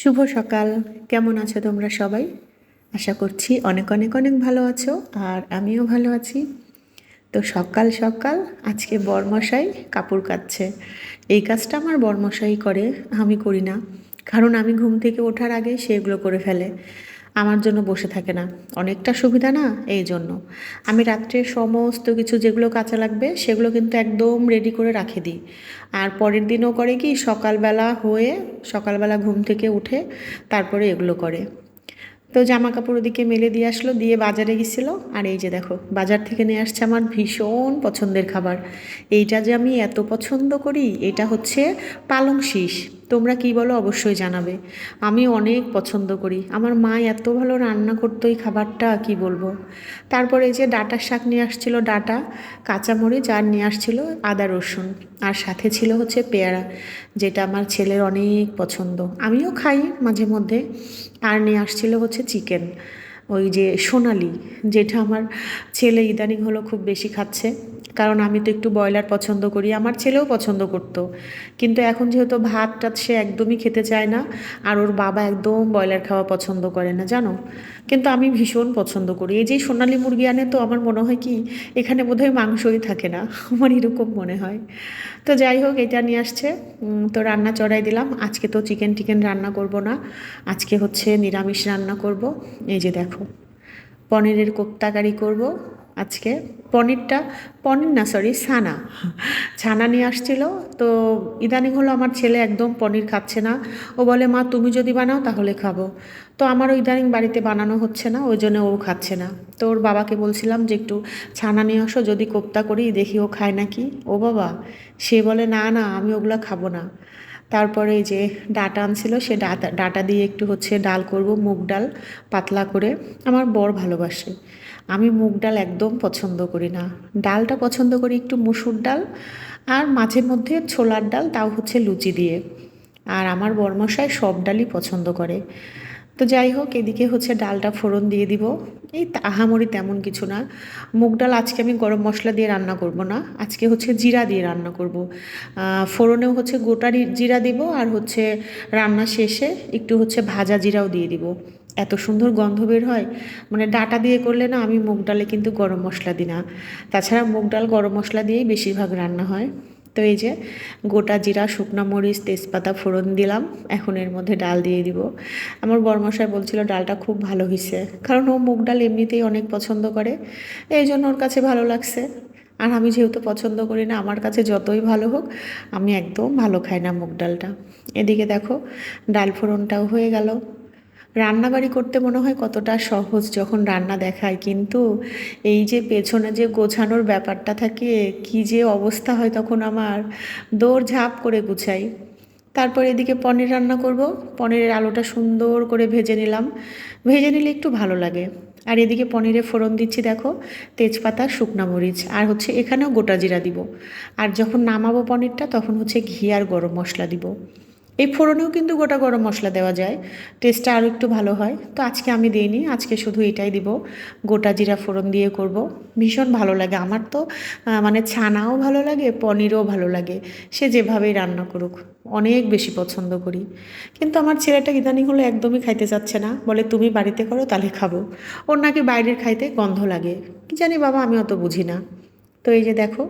শুভ সকাল। কেমন আছো তোমরা সবাই? আশা করছি অনেক অনেক অনেক ভালো আছো, আর আমিও ভালো আছি। তো সকাল সকাল আজকে বরমশাই কাপড় কাচ্ছে। এই কাজটা আমার বরমশাই করে, আমি করি না। কারণ আমি ঘুম থেকে ওঠার আগে সে এগুলো করে ফেলে, আমার জন্য বসে থাকে না। অনেকটা সুবিধা না, এই জন্য আমি রাত্রে সমস্ত কিছু যেগুলো কাঁচা লাগবে সেগুলো কিন্তু একদম রেডি করে রাখে দিই। আর পরের দিনও করে কি, সকালবেলা হয়ে সকালবেলা ঘুম থেকে উঠে তারপরে এগুলো করে। তো জামা কাপড় ওদিকে মেলে দিয়ে আসলো, দিয়ে বাজারে গেছিলো। আর এই যে দেখো, বাজার থেকে নিয়ে আসছে আমার ভীষণ পছন্দের খাবার। এইটা যে আমি এত পছন্দ করি, এটা হচ্ছে পালং শীষ। তোমরা কি বলো অবশ্যই জানাবে। আমি অনেক পছন্দ করি, আমার মা এত ভালো রান্না করতো এই খাবারটা, কি বলবো। তারপরে এই যে ডাঁটার শাক নিয়ে আসছিল, ডাঁটা, কাঁচামরিচ, আর নিয়ে আসছিল আদা রসুন। আর সাথে ছিল হচ্ছে পেয়ারা, যেটা আমার ছেলের অনেক পছন্দ, আমিও খাই মাঝে মধ্যে। আর নিয়ে আসছিল হচ্ছে চিকেন, ওই যে সোনালি, যেটা আমার ছেলে ইদানিং হলো খুব বেশি খাচ্ছে। কারণ আমি তো একটু ব্রয়লার পছন্দ করি, আমার ছেলেও পছন্দ করতো। কিন্তু এখন যেহেতু ভাত টাত সে একদমই খেতে চায় না, আর ওর বাবা একদম ব্রয়লার খাওয়া পছন্দ করে না, জানো। কিন্তু আমি ভীষণ পছন্দ করি। এই যে সোনালি মুরগি আনে, তো আমার মনে হয় কি এখানে বোধহয় মাংসই থাকে না, আমার এরকম মনে হয়। তো যাই হোক, এটা নিয়ে আসছে। তো রান্না চড়াই দিলাম। আজকে তো চিকেন টিকেন রান্না করব না, আজকে হচ্ছে নিরামিষ রান্না করব। এই যে দেখো, পনিরের কোপ্তাকারি করব আজকে। পনিরটা, পনির না সরি, ছানা, ছানা নিয়ে আসছিল। তো ইদানিং হলো আমার ছেলে একদম পনির খাচ্ছে না। ও বলে, মা তুমি যদি বানাও তাহলে খাবো। তো আমারও ইদানিং বাড়িতে বানানো হচ্ছে না, ওই জন্য ও খাচ্ছে না। তো ওর বাবাকে বলছিলাম যে একটু ছানা নিয়ে আসো, যদি কোপ্তা করি দেখি ও খায় নাকি। ও বাবা, সে বলে না না, আমি ওগুলো খাবো না। তারপরে এই যে ডাটা আনছিল, সে ডাটা ডাটা দিয়ে একটু হচ্ছে ডাল করব, মুগ ডাল পাতলা করে। আমার বর ভালোবাসে, আমি মুগ ডাল একদম পছন্দ করি না। ডালটা পছন্দ করি একটু মুসুর ডাল, আর মাঝে মধ্যে ছোলার ডাল, তাও হচ্ছে লুচি দিয়ে। আর আমার বরমশাই সব ডালই পছন্দ করে। তো যাই হোক, এদিকে হচ্ছে ডালটা ফোড়ন দিয়ে দিব। এই আহামরি তেমন কিছু না। মুগ ডাল আজকে আমি গরম মশলা দিয়ে রান্না করব না, আজকে হচ্ছে জিরা দিয়ে রান্না করব। ফোড়নেও হচ্ছে গোটা জিরা দিব, আর হচ্ছে রান্না শেষে একটু হচ্ছে ভাজা জিরাও দিয়ে দিব। এত সুন্দর গন্ধ বের হয়। মানে ডাটা দিয়ে করলে না, আমি মুগ ডালে কিন্তু গরম মশলা দিই না। তাছাড়া মুগ ডাল গরম মশলা দিয়েই বেশিরভাগ রান্না হয়। তো এই যে গোটা জিরা, শুকনো মরিচ, তেজপাতা ফোড়ন দিলাম। এখন এর মধ্যে ডাল দিয়ে দিব। আমার বরমশাই বলছিল ডালটা খুব ভালো হয়েছে, কারণ ও মুগ ডাল এমনিতেই অনেক পছন্দ করে, এই জন্য ওর কাছে ভালো লাগছে। আর আমি যেহেতু পছন্দ করি না, আমার কাছে যতই ভালো হোক, আমি একদম ভালো খাই না মুগ ডালটা। এদিকে দেখো, ডাল ফোড়নটাও হয়ে গেল। রান্নাবাড়ি করতে মনে হয় কতটা সহজ যখন রান্না দেখায়, কিন্তু এই যে পেছনে যে গোছানোর ব্যাপারটা থাকে, কি যে অবস্থা হয় তখন আমার, দৌড় ঝাঁপ করে গুছাই। তারপর এদিকে পনির রান্না করব। পনিরের আলুটা সুন্দর করে ভেজে নিলাম, ভেজে নিলে একটু ভালো লাগে। আর এদিকে পনিরে ফোড়ন দিচ্ছি দেখো, তেজপাতা, শুকনা মরিচ, আর হচ্ছে এখানেও গোটা জিরা দিব। আর যখন নামাবো পনিরটা, তখন হচ্ছে ঘি আর গরম মশলা দিব। এই ফোড়নেও কিন্তু গোটা গরম মশলা দেওয়া যায়, টেস্টটা আরও একটু ভালো হয়। তো আজকে আমি দিইনি, আজকে শুধু এটাই দিব, গোটা জিরা ফোড়ন দিয়ে করব। ভীষণ ভালো লাগে আমার তো। মানে ছানাও ভালো লাগে, পনিরও ভালো লাগে, সে যেভাবেই রান্না করুক, অনেক বেশি পছন্দ করি। কিন্তু আমার ছেলেটা ইদানিং হলো একদমই খাইতে চাচ্ছে না, বলে তুমি বাড়িতে করো তাহলে খাবো। ওর নাকি বাইরের খাইতে গন্ধ লাগে, কি জানি বাবা, আমি অত বুঝি না। তো এই যে দেখো,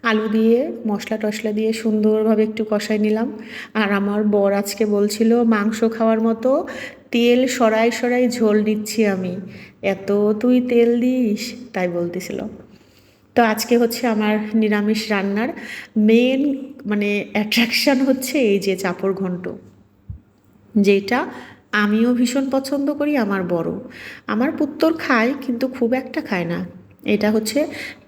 আলু দিয়ে মশলা টশলা দিয়ে সুন্দরভাবে একটু কষাই নিলাম। আর আমার বর আজকে বলছিল মাংস খাওয়ার মতো তেল সরাই সরাই ঝোল নিচ্ছি আমি, এত তুই তেল দিস, তাই বলতেছিল। তো আজকে হচ্ছে আমার নিরামিষ রান্নার মেন মানে অ্যাট্রাকশান হচ্ছে এই যে চাঁপড় ঘন্ট, যেটা আমিও ভীষণ পছন্দ করি, আমার বড়, আমার পুত্তর খায় কিন্তু খুব একটা খায় না। এটা হচ্ছে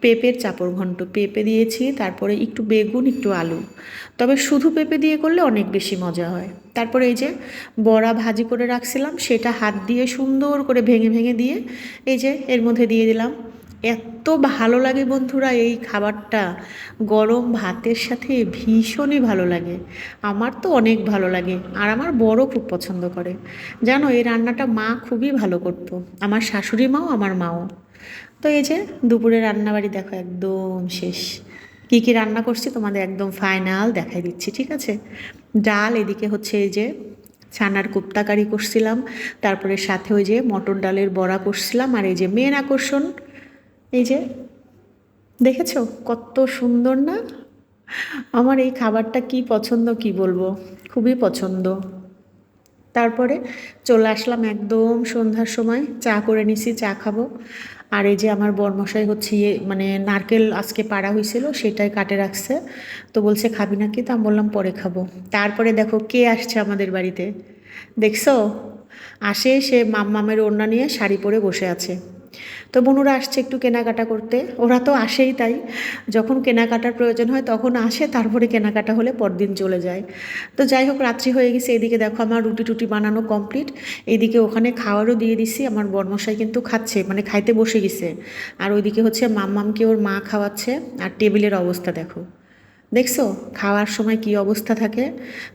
পেঁপের চাঁপড় ঘন্ট, পেঁপে দিয়েছি, তারপরে একটু বেগুন, একটু আলু। তবে শুধু পেঁপে দিয়ে করলে অনেক বেশি মজা হয়। তারপরে এই যে বড়া ভাজি করে রাখছিলাম, সেটা হাত দিয়ে সুন্দর করে ভেঙে ভেঙে দিয়ে এই যে এর মধ্যে দিয়ে দিলাম। এত ভালো লাগে বন্ধুরা এই খাবারটা, গরম ভাতের সাথে ভীষণই ভালো লাগে। আমার তো অনেক ভালো লাগে, আর আমার বড় খুব পছন্দ করে। জানো, এই রান্নাটা মা খুবই ভালো করতো, আমার শাশুড়ি মাও, আমার মাও। তো এই যে দুপুরে রান্নাবাড়ি দেখো একদম শেষ। কী কী রান্না করছি তোমাদের একদম ফাইনাল দেখাই দিচ্ছি, ঠিক আছে। ডাল, এদিকে হচ্ছে এই যে ছানার কোপ্তাকারি করছিলাম, তারপরে সাথে ওই যে মটর ডালের বড়া করছিলাম, আর এই যে মেন আকর্ষণ, এই যে দেখেছো কত সুন্দর না? আমার এই খাবারটা কি পছন্দ কি বলবো, খুবই পছন্দ। তারপরে চলে আসলাম একদম সন্ধ্যার সময়, চা করে নিছি, চা খাবো। আর এই যে আমার বরমশাই হচ্ছে মানে নারকেল আজকে পাড়া হয়েছিল, সেটাই কাটে রাখছে। তো বলছে খাবি নাকি? তা আমি বললাম পরে খাবো। তারপরে দেখো কে আসছে আমাদের বাড়িতে, দেখছো? আসে সে মাম্মামের ওড়না নিয়ে শাড়ি পরে বসে আছে। তো বোনুরা আসছে একটু কেনাকাটা করতে, ওরা তো আসেই তাই, যখন কেনাকাটার প্রয়োজন হয় তখন আসে, তারপরে কেনাকাটা হলে পরদিন চলে যায়। তো যাই হোক, রাত্রি হয়ে গেছে, এদিকে দেখো আমার রুটি টুটি বানানো কমপ্লিট, এইদিকে ওখানে খাওয়ারও দিয়ে দিছি। আমার বরমশাই কিন্তু খাচ্ছে, মানে খাইতে বসে গেছে। আর ওইদিকে হচ্ছে মাম্মামকে ওর মা খাওয়াচ্ছে। আর টেবিলের অবস্থা দেখো, দেখছো খাওয়ার সময় কি অবস্থা থাকে।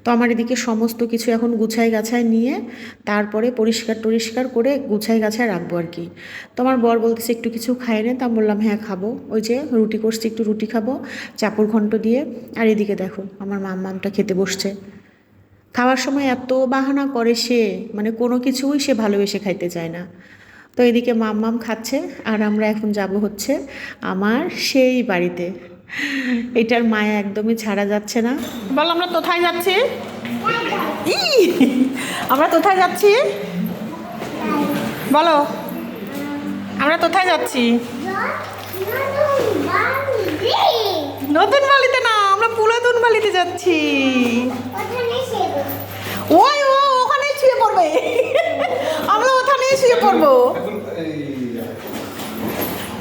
তো আমার এদিকে সমস্ত কিছু এখন গুছাই গাছায় নিয়ে তারপরে পরিষ্কার টরিষ্কার করে গুছাই গাছায় রাখবো আর কি। তো আমার বর বলতেছে একটু কিছু খাই নে, তা বললাম হ্যাঁ খাবো। ওই যে রুটি করছি, একটু রুটি খাবো চাপড় ঘন্ট দিয়ে। আর এদিকে দেখো আমার মাম্মামটা খেতে বসছে। খাওয়ার সময় এত বাহানা করে সে, মানে কোনো কিছুই সে ভালোবেসে খাইতে চায় না। তো এদিকে মাম্মাম খাচ্ছে, আর আমরা এখন যাব হচ্ছে আমার সেই বাড়িতে। এটার মায়া একদমই ছাড়া যাচ্ছে না। বল আমরা কোথায় যাচ্ছি? ই আমরা কোথায় যাচ্ছি বলো, আমরা কোথায় যাচ্ছি? নতুন বালিতে না, আমরা পুরাতন বালিতে যাচ্ছি। ওই ও ওখানে শুয়ে পড়বে, আমরা ওখানেই শুয়ে পড়বো।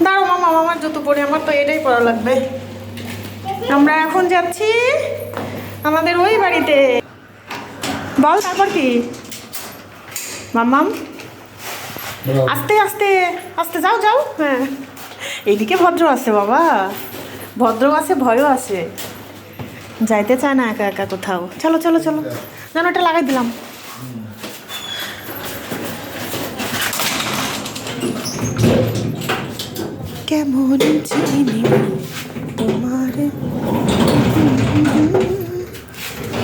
দাঁড়ো মামা, আমার জুতো পরে, আমার তো এটাই পরা লাগবে। আমরা এখন যাচ্ছি আমাদের ওই বাড়িতে। বল তারপর কি মাম্মাম? আস্তে আস্তে আস্তে যাও যাও। হ্যাঁ এইদিকে ভদ্র আছে বাবা, ভদ্র আছে, ভয়ও আছে, যাইতে চায় না একা একা কোথাও। চলো চলো চলো, যেন এটা লাগাই দিলাম। কেমন চিনি তোমার,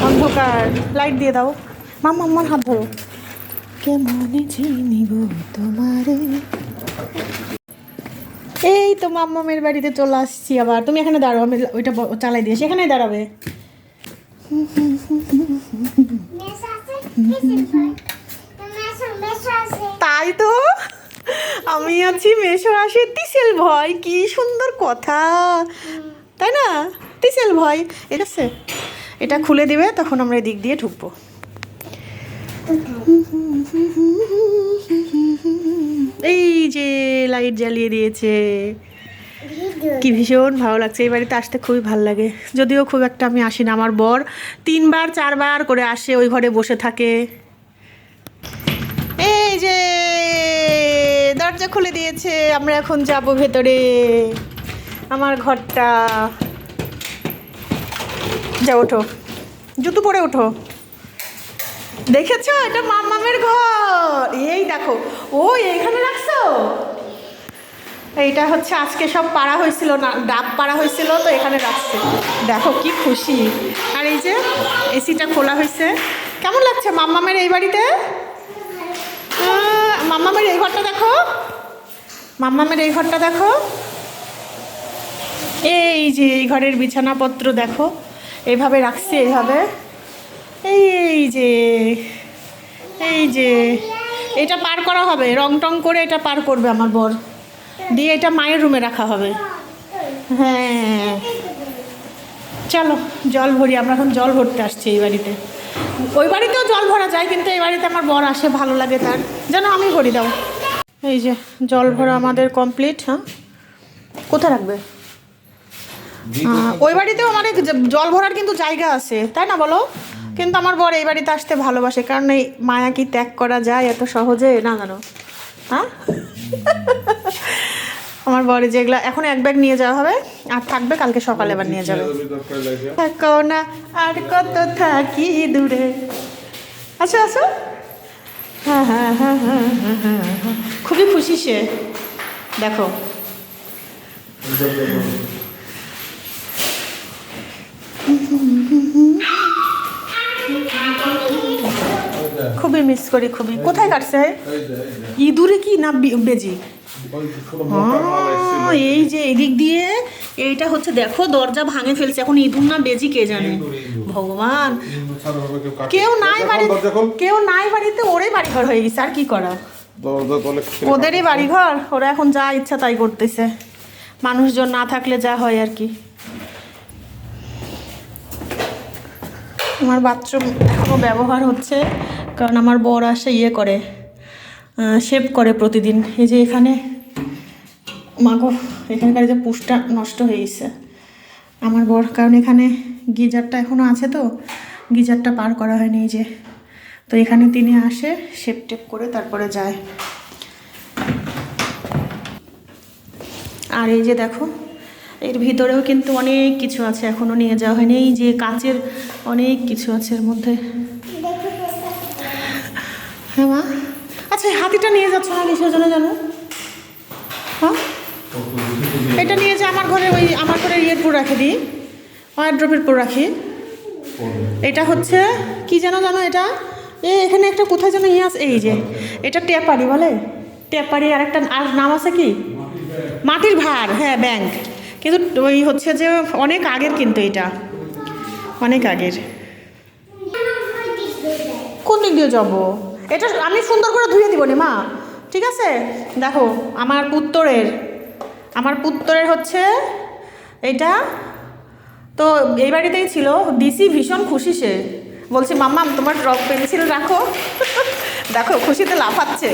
অন্ধকার, লাইট দিয়ে দাও। মাম্মা আমার হাত ধরো। কেমন চিনিব তোমারে। এই তো মাম্মামের বাড়িতে চলে আসছি আবার। তুমি এখানে দাঁড়াও, আমি ওইটা চালাই দিয়েছি, এখানেই দাঁড়াবে। তাই তো, আমি আছি, মেশো আসে, তিসেল ভয়, কি সুন্দর কথা, তাই না? তিসেল ভয়। ঠিক আছে, এটা খুলে দিবে, তখন আমরা এদিক দিয়ে ঢুকবো। এই যে লাইট জ্বালিয়ে দিয়েছে, কি ভীষণ ভালো লাগছে। এই বাড়িতে আসতে খুবই ভালো লাগে, যদিও খুব একটা আমি আসি না। আমার বর 3বার 4বার করে আসে, ওই ঘরে বসে থাকে। এই যে দরজা খুলে দিয়েছে, আমরা এখন যাব ভেতরে, আমার ঘরটা। যা ওঠো, জুতো পরে ওঠো। দেখেছো, এটা মাম্মামের ঘর। এই দেখো, ও এইখানে রাখছো। এইটা হচ্ছে আজকে সব পাড়া হয়েছিল না, ডাব পাড়া হয়েছিল, তো এখানে রাখছে। দেখো কি খুশি। আর এই যে এসিটা খোলা হয়েছে। কেমন লাগছে মাম্মামের এই বাড়িতে? মাম্মামের এই ঘরটা দেখো, মাম্মামের এই ঘরটা দেখো। এই যে এই ঘরের বিছানাপত্র দেখো, এইভাবে রাখছে, এইভাবে। এই যে এই যে এটা পার করা হবে, রং টং করে এটা পার করবে আমার বর, দিয়ে এটা মায়ের রুমে রাখা হবে। হ্যাঁ চলো জল ভরি, আমরা এখন জল ভরতে আসছি এই বাড়িতে। ওই বাড়িতেও জল ভরা যায়, কিন্তু এই বাড়িতে আমার বর আসে, ভালো লাগে তার, যেন আমি ভরি দাও। এই যে জল ভরা আমাদের কমপ্লিট। হ্যাঁ কোথায় রাখবে? ওই বাড়িতেও আমাদের জল ভরার কিন্তু জায়গা আছে, তাই না বলো? কিন্তু আমার বর এই বাড়িতে আসতে ভালোবাসে, কারণ এই মায়া কি ত্যাগ করা যায় এত সহজে, না জানো? হ্যাঁ আমার বরে যেগুলা এখন এক ব্যাগ নিয়ে যাওয়া হবে, আর থাকবে, কালকে সকালে আবার নিয়ে যাবে। থাকো না আর কত থাকি দূরে। আসো আসো। হ্যাঁ হ্যাঁ হ্যাঁ হ্যাঁ হ্যাঁ হ্যাঁ, খুবই খুশি সে, দেখো। খুবই মিস করি, খুবই। কোথায় কাটছে? ইঁদুরে কি না বেজি? এই যে এদিক দিয়ে এইটা হচ্ছে, দেখো দরজা ভাঙে ফেলছে, এখন ইঁদুর না বেজি কে জানে। ভগবান, কেউ নাই বাড়িতে, কেউ নাই বাড়িতে, ওরে বাড়িঘর হয়ে গেছে, আর কি করা, ওদেরই বাড়িঘর, ওরা এখন যা ইচ্ছা তাই করতেছে, মানুষজন না থাকলে যা হয় আর কি। আমার বাথরুম এখনও ব্যবহার হচ্ছে, কারণ আমার বর আসে ইয়ে করে, শেভ করে প্রতিদিন। এই যে এখানে মাগো, এখানকার যে পুষটা নষ্ট হয়ে গেছে আমার বর, কারণ এখানে গিজারটা এখনও আছে, তো গিজারটা পার করা হয়নি। এই যে, তো এখানে তিনি আসে, শেভ টেপ করে তারপরে যায়। আর এই যে দেখো, এর ভিতরেও কিন্তু অনেক কিছু আছে, এখনও নিয়ে যাওয়া হয়নি। এই যে কাচের অনেক কিছু আছে এর মধ্যে। হ্যাঁ মা, আচ্ছা হাতিটা নিয়ে যাচ্ছ না কিসের জন্য জানো? হ্যাঁ, এটা নিয়ে যে আমার ঘরে, ওই আমার ঘরে ইয়ের পুর রাখে দিই, ওয়ারড্রপের পুর রাখি। এটা হচ্ছে কি জানো এটা, এখানে একটা কোথায় যেন ইয়ে আছে, এই যে এটা টেপারি বলে, টেপারি। আর একটা আর নাম আছে কি, মাটির ভার। হ্যাঁ, ব্যাংক। কিন্তু ওই হচ্ছে যে অনেক আগের, কিন্তু এটা অনেক আগের। কোন দিক দিয়ে যাবো? এটা আমি সুন্দর করে ধুয়ে দিব না মা, ঠিক আছে? দেখো আমার পুত্তরের হচ্ছে এটা, তো এই বাড়িতেই ছিল, দিছি, ভীষণ খুশি সে। বলছে মাম্মা তোমার রং পেন্সিল রাখো। দেখো খুশিতে লাফাচ্ছে।